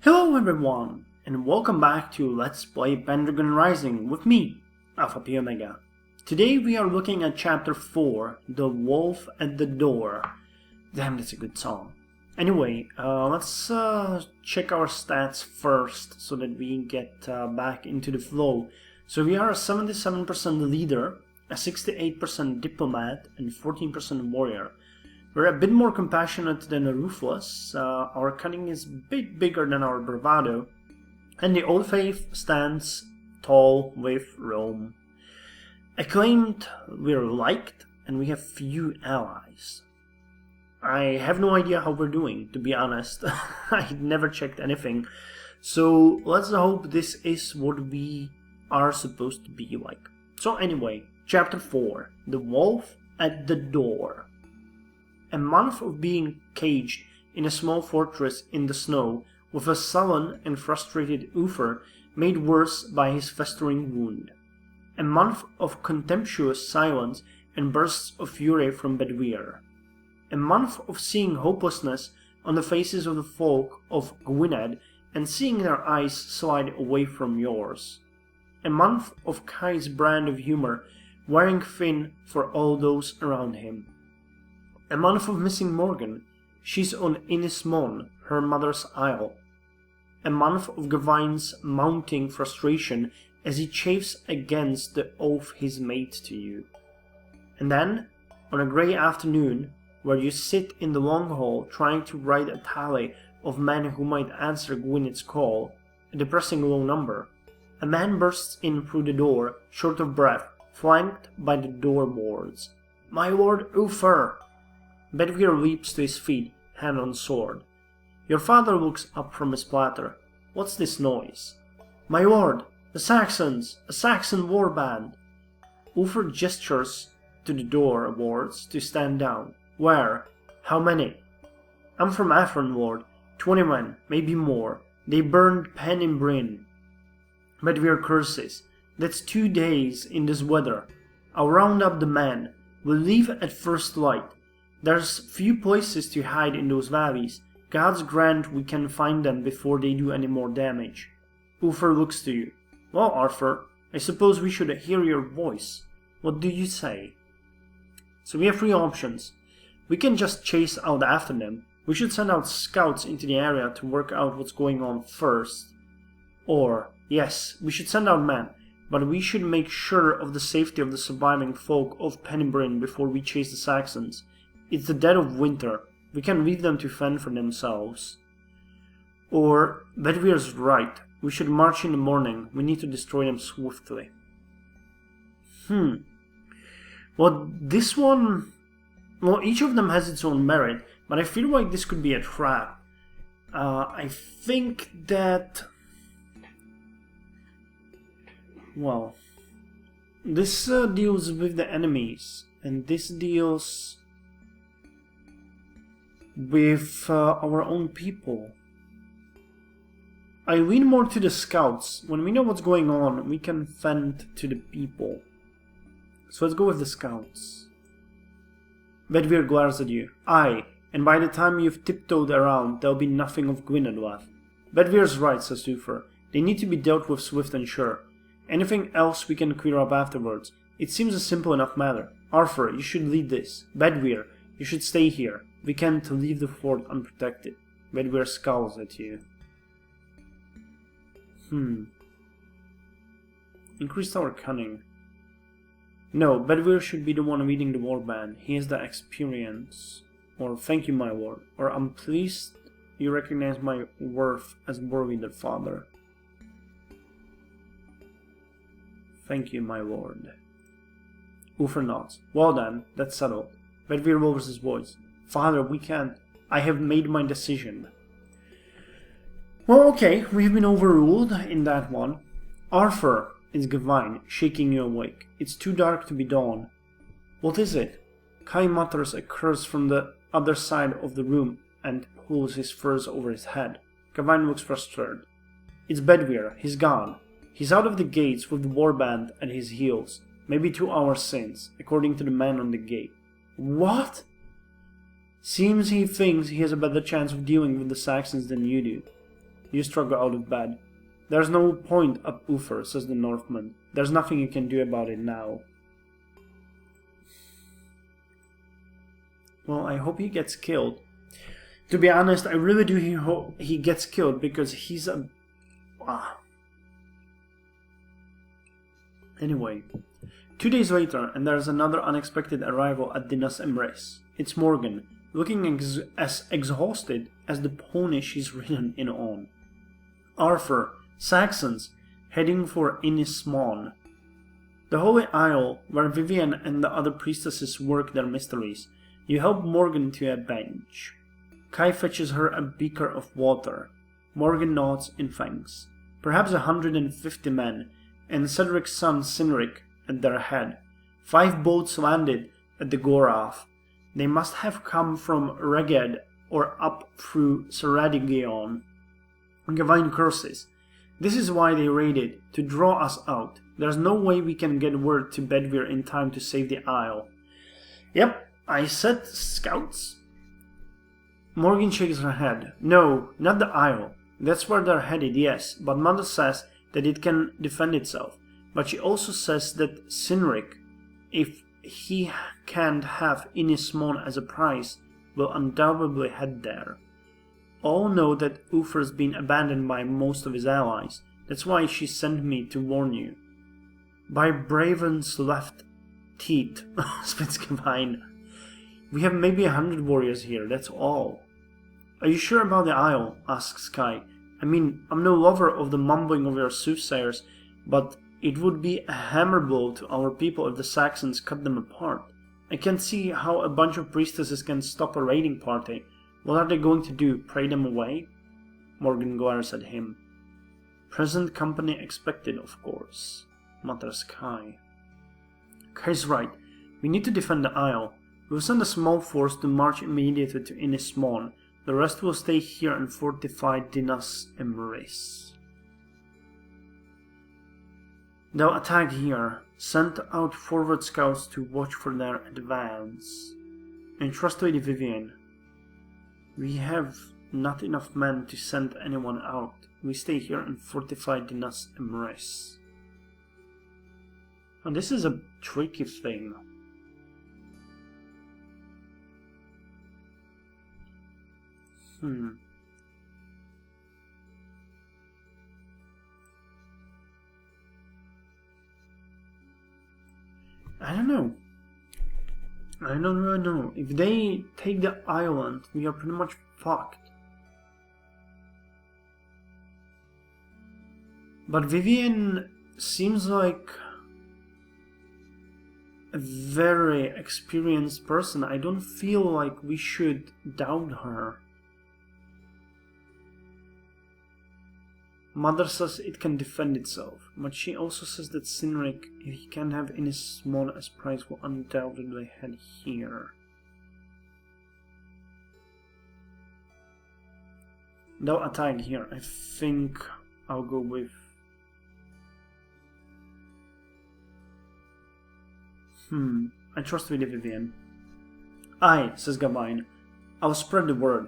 Hello everyone, and welcome back to Let's Play Pendragon Rising with me, Alfapiomega. Today we are looking at Chapter 4, The Wolf at the Door. Damn, that's a good song. Anyway, let's check our stats first so that we get back into the flow. So we are a 77% leader, a 68% diplomat, and 14% warrior. We're a bit more compassionate than a ruthless, our cunning is a bit bigger than our bravado, and the old faith stands tall with Rome. Acclaimed, we're liked, and we have few allies. I have no idea how we're doing, to be honest. I never checked anything, so let's hope this is what we are supposed to be like. So anyway, Chapter 4, The Wolf at the Door. A month of being caged in a small fortress in the snow, with a sullen and frustrated Uther made worse by his festering wound. A month of contemptuous silence and bursts of fury from Bedwyr. A month of seeing hopelessness on the faces of the folk of Gwynedd and seeing their eyes slide away from yours. A month of Kai's brand of humor wearing thin for all those around him. A month of missing Morgan, she's on Inismon, her mother's isle. A month of Gavaine's mounting frustration as he chafes against the oath he's made to you. And then, on a grey afternoon, where you sit in the long hall trying to write a tally of men who might answer Gwynnett's call, a depressing low number, a man bursts in through the door, short of breath, flanked by the doorboards. "My lord Uther!" Bedwyr leaps to his feet, hand on sword. Your father looks up from his platter. What's this noise? "My lord, the Saxons! A Saxon warband!" Uther gestures to the door wards to stand down. Where? How many? "I'm from Athrun, lord. 20 men, maybe more. They burned Pen in Bryn." Bedwyr curses. "That's 2 days in this weather. I'll round up the men. We'll leave at first light. There's few places to hide in those valleys. Gods grant we can find them before they do any more damage." Uther looks to you. "Well, Arthur, I suppose we should hear your voice. What do you say?" So we have 3 options. We can just chase out after them. We should send out scouts into the area to work out what's going on first. Or, yes, we should send out men, but we should make sure of the safety of the surviving folk of Penbryn before we chase the Saxons. It's the dead of winter. We can leave them to fend for themselves. Or, Bedwyr's right. We should march in the morning. We need to destroy them swiftly. Well, this one... Well, each of them has its own merit, but I feel like this could be a trap. I think that... Well... This deals with the enemies, and this deals... with our own people. I lean more to the scouts. When we know what's going on, we can fend to the people. So let's go with the scouts. Bedwyr glares at you. "Aye, and by the time you've tiptoed around, there'll be nothing of Gwynedd left." "Bedwyr's right," says Uther. "They need to be dealt with swift and sure. Anything else we can clear up afterwards. It seems a simple enough matter. Arthur, you should lead this. Bedwyr, you should stay here. We can't leave the fort unprotected." Bedwyr scowls at you. Increase our cunning. No, Bedwyr should be the one leading the warband. He has the experience. Or, "Thank you, my lord." Or, "I'm pleased you recognize my worth as war leader, father." "Thank you, my lord." Uther nods. "Well then, that's settled." Bedwyr lowers his voice. "Father, we can't. I have made my decision." Well, okay, we've been overruled in that one. "Arthur," is Gavaine, shaking you awake. "It's too dark to be dawn." "What is it?" Kai mutters a curse from the other side of the room and pulls his furs over his head. Gavaine looks frustrated. "It's Bedwyr. He's gone. He's out of the gates with the warband at his heels. Maybe 2 hours since, according to the man on the gate." "What?" "Seems he thinks he has a better chance of dealing with the Saxons than you do." You struggle out of bed. There's no point up Uther, says the Northman. There's nothing you can do about it now. Well, I hope he gets killed. To be honest, I really do hope he gets killed because he's a... Anyway, 2 days later, and there's another unexpected arrival at Dinas Emrys. It's Morgan, looking as exhausted as the pony she's ridden in on. Arthur, Saxons, heading for Inismon, the Holy Isle where Vivian and the other priestesses work their mysteries. You help Morgan to a bench. Kai fetches her a beaker of water. Morgan nods in thanks. Perhaps 150 men, and Cedric's son Cynric at their head. 5 boats landed at the Gorath. They must have come from Reged or up through Ceredigion. Gawain curses. This is why they raided, to draw us out. There's no way we can get word to Bedwyr in time to save the Isle. Yep, I said scouts. Morgan shakes her head. No, not the Isle. That's where they're headed, yes, but Mother says that it can defend itself. But she also says that Cynric, if he can't have Inismon as a prize, will undoubtedly head there. All know that Uther's been abandoned by most of his allies. That's why she sent me to warn you. By Braven's left teeth, spits Gawain. We have maybe 100 warriors here, that's all. Are you sure about the Isle? Asks Kai. I mean, I'm no lover of the mumbling of your soothsayers, but it would be a hammer blow to our people if the Saxons cut them apart. I can't see how a bunch of priestesses can stop a raiding party. What are they going to do, pray them away? Morgan glares at him. Present company expected, of course, mutters Kai. Kai's right. We need to defend the Isle. We'll send a small force to march immediately to Inismon. The rest will stay here and fortify Dinas Emrys. They'll attack here. Send out forward scouts to watch for their advance. Entrust Lady Vivian. We have not enough men to send anyone out. We stay here and fortify Dinas Emrys. And this is a tricky thing. I don't know. I don't really know. If they take the island, we are pretty much fucked. But Vivian seems like a very experienced person. I don't feel like we should doubt her. Mother says it can defend itself, but she also says that Cynric, if he can't have Inismon as prize, will undoubtedly head here. They'll attack here. I think I'll go with... I trust Lady Vivian. Aye, says Gawain. I'll spread the word.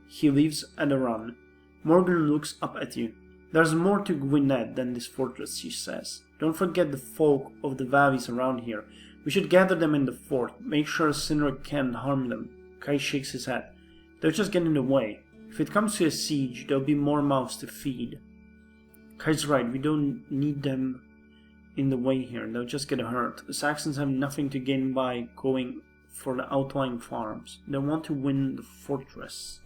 He leaves at a run. Morgan looks up at you. There's more to Gwynedd than this fortress, she says. Don't forget the folk of the valleys around here. We should gather them in the fort. Make sure Cynric can't harm them. Kai shakes his head. They'll just get in the way. If it comes to a siege, there'll be more mouths to feed. Kai's right, we don't need them in the way here. They'll just get hurt. The Saxons have nothing to gain by going for the outlying farms. They want to win the fortress.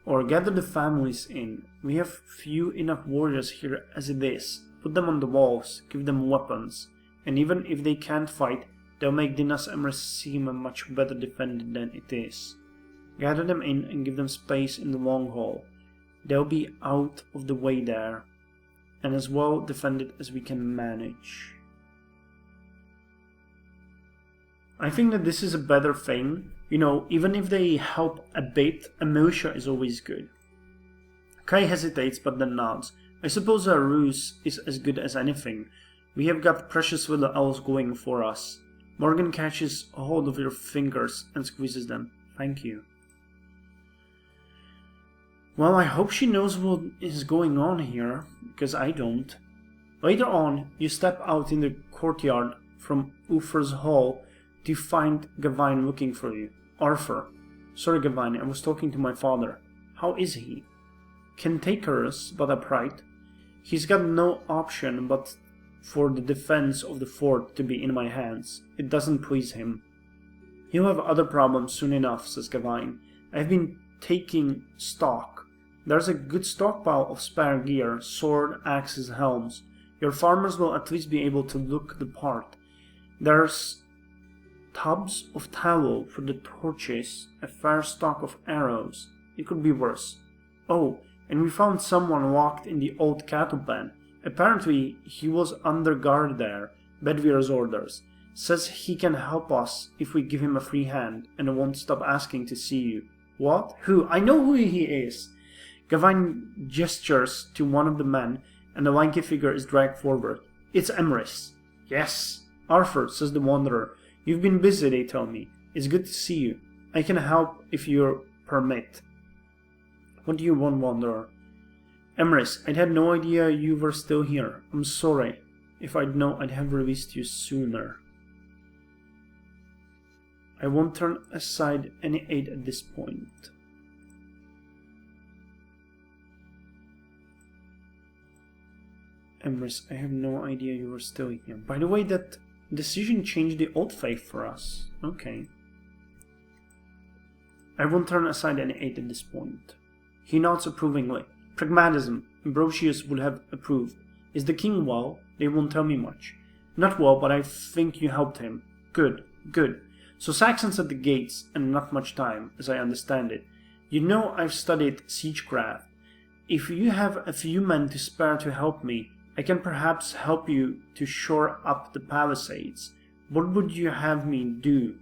Or gather the families in. We have few enough warriors here as it is. Put them on the walls, give them weapons, and even if they can't fight, they'll make Dinas Emrys seem much better defended than it is. Gather them in and give them space in the long haul. They'll be out of the way there, and as well defended as we can manage. I think that this is a better thing. You know, even if they help a bit, a militia is always good. Kai hesitates but then nods. I suppose our ruse is as good as anything. We have got precious little else going for us. Morgan catches a hold of your fingers and squeezes them. Thank you. Well, I hope she knows what is going on here, because I don't. Later on, you step out in the courtyard from Ufer's hall to find Gawain looking for you. Arthur. Sorry, Gawain, I was talking to my father. How is he? Cantankerous, but upright. He's got no option but for the defense of the fort to be in my hands. It doesn't please him. He'll have other problems soon enough, says Gawain. I've been taking stock. There's a good stockpile of spare gear, sword, axes, helms. Your farmers will at least be able to look the part. There's tubs of tallow for the torches, a fair stock of arrows. It could be worse. Oh, and we found someone locked in the old cattle pen. Apparently, he was under guard there, Bedwyr's orders. Says he can help us if we give him a free hand, and won't stop asking to see you. What? Who? I know who he is! Gawain gestures to one of the men, and the lanky figure is dragged forward. It's Emrys. Yes. Arthur, says the wanderer. You've been busy, they tell me. It's good to see you. I can help if you permit. What do you want, wanderer? Emrys, I'd had no idea you were still here. I'm sorry. If I'd known, I'd have released you sooner. I won't turn aside any aid at this point. Emrys, I have no idea you were still here. By the way, that decision changed the old faith for us. Okay. I won't turn aside any aid at this point. He nods approvingly. Pragmatism. Ambrosius would have approved. Is the king well? They won't tell me much. Not well, but I think you helped him. Good, good. So Saxons at the gates, and not much time, as I understand it. You know I've studied siegecraft. If you have a few men to spare to help me, I can perhaps help you to shore up the palisades. What would you have me do?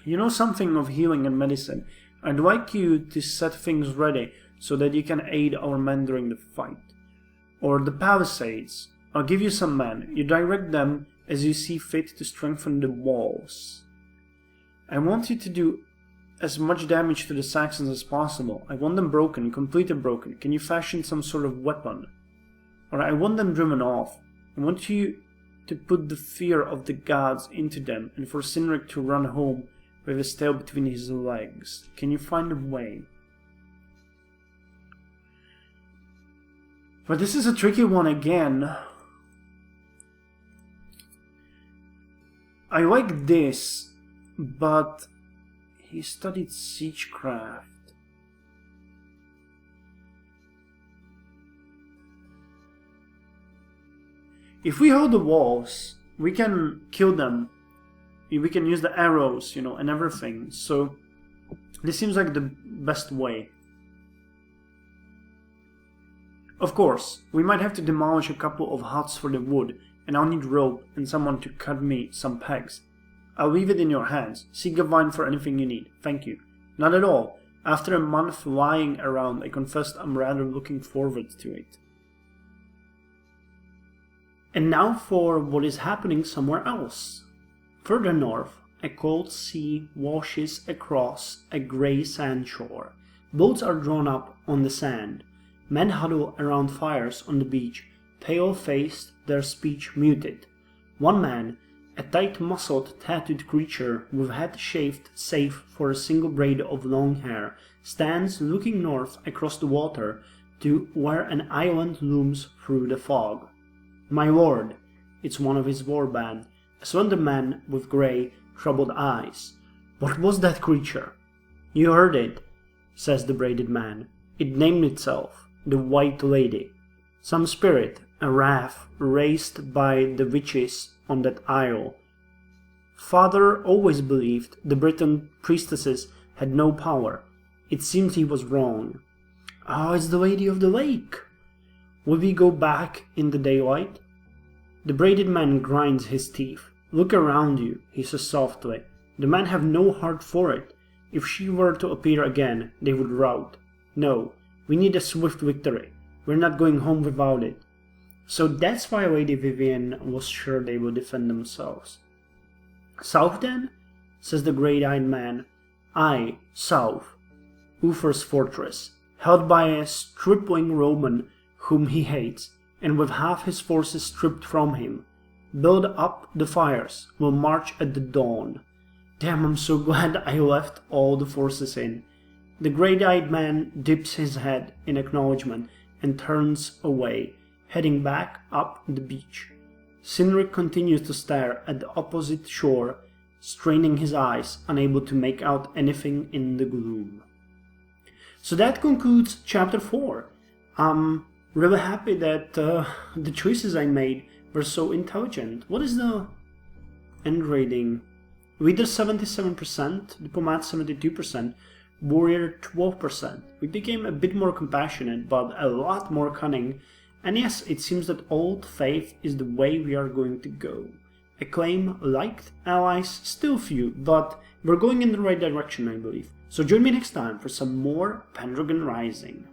You know something of healing and medicine. I'd like you to set things ready so that you can aid our men during the fight. Or the palisades. I'll give you some men. You direct them as you see fit to strengthen the walls. I want you to do as much damage to the Saxons as possible. I want them broken, completely broken. Can you fashion some sort of weapon? Or I want them driven off. I want you to put the fear of the gods into them, and for Cynric to run home with his tail between his legs. Can you find a way? But this is a tricky one again. I like this, but he studied siegecraft. If we hold the walls, we can kill them. We can use the arrows, and everything. So this seems like the best way. Of course, we might have to demolish a couple of huts for the wood, and I'll need rope and someone to cut me some pegs. I'll leave it in your hands. See Gawain for anything you need. Thank you. Not at all. After a month lying around, I confessed I'm rather looking forward to it. And now for what is happening somewhere else. Further north, a cold sea washes across a grey sandshore. Boats are drawn up on the sand. Men huddle around fires on the beach, pale-faced, their speech muted. One man, a tight-muscled, tattooed creature with head shaved save for a single braid of long hair, stands looking north across the water to where an island looms through the fog. My lord, it's one of his warband, a slender man with grey, troubled eyes. What was that creature? You heard it, says the braided man. It named itself, the White Lady. Some spirit, a wrath raised by the witches on that isle. Father always believed the Briton priestesses had no power. It seems he was wrong. Oh, it's the Lady of the Lake. Will we go back in the daylight? The braided man grinds his teeth. Look around you, he says softly. The men have no heart for it. If she were to appear again, they would rout. No, we need a swift victory. We're not going home without it. So that's why Lady Vivienne was sure they would defend themselves. South then? Says the grey-eyed man. Aye, south. Ufer's fortress. held by a stripling Roman whom he hates, and with half his forces stripped from him. Build up the fires, will march at the dawn. Damn, I'm so glad I left all the forces in. The grey-eyed man dips his head in acknowledgement and turns away, heading back up the beach. Cynric continues to stare at the opposite shore, straining his eyes, unable to make out anything in the gloom. So that concludes chapter 4. I'm really happy that the choices I made were so intelligent. What is the end rating? Reader 77%, Diplomat 72%, Warrior 12%. We became a bit more compassionate, but a lot more cunning. And yes, it seems that old faith is the way we are going to go. Acclaim, liked, allies, still few, but we're going in the right direction, I believe. So join me next time for some more Pendragon Rising.